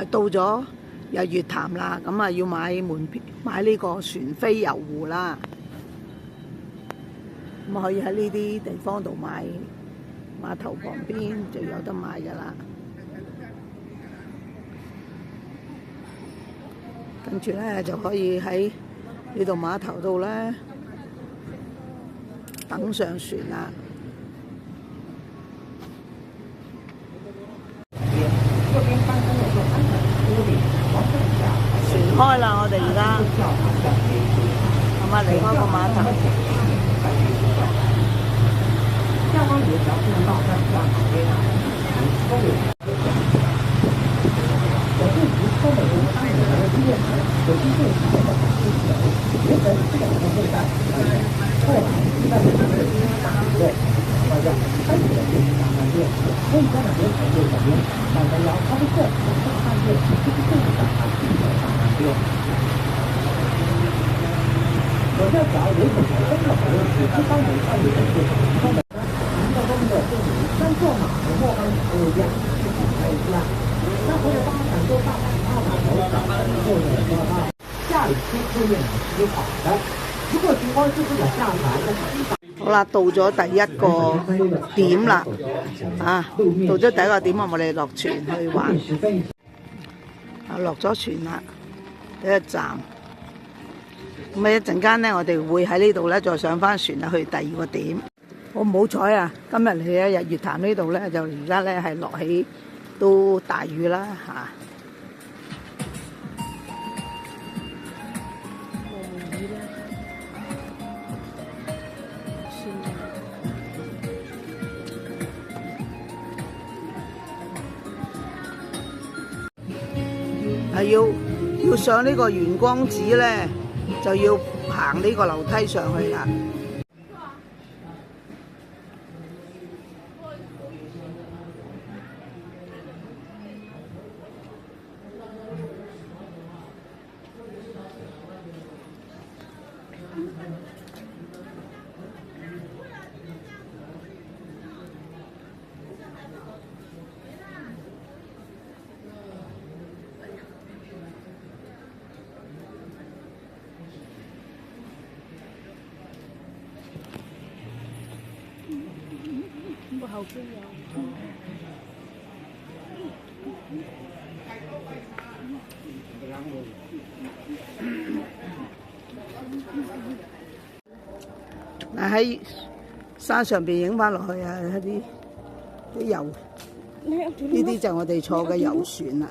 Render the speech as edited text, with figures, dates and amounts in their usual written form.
到咗日月潭啦，咁啊要買門票，買呢個船飛遊湖啦。咁可以喺呢啲地方度買，碼頭旁邊就有得買㗎啦。跟住咧就可以喺呢度碼頭度咧等上船啦。船開啦，我哋而家咁啊離開個碼頭。好啦，到咗第一個點啦，到咗第一個點，我哋落船去玩。落咗船啦，第一站。咁一陣間呢，我哋會喺呢度呢再上翻船去第二個點。好唔好彩啊！今日嚟喺日月潭呢度呢，就而家呢係落起都大雨啦嚇。係要上呢個圓光寺呢，就要行呢個樓梯上去啦。後邊有。嗱喺山上邊影翻落去啊！啲遊，呢啲就我哋坐嘅遊船啦。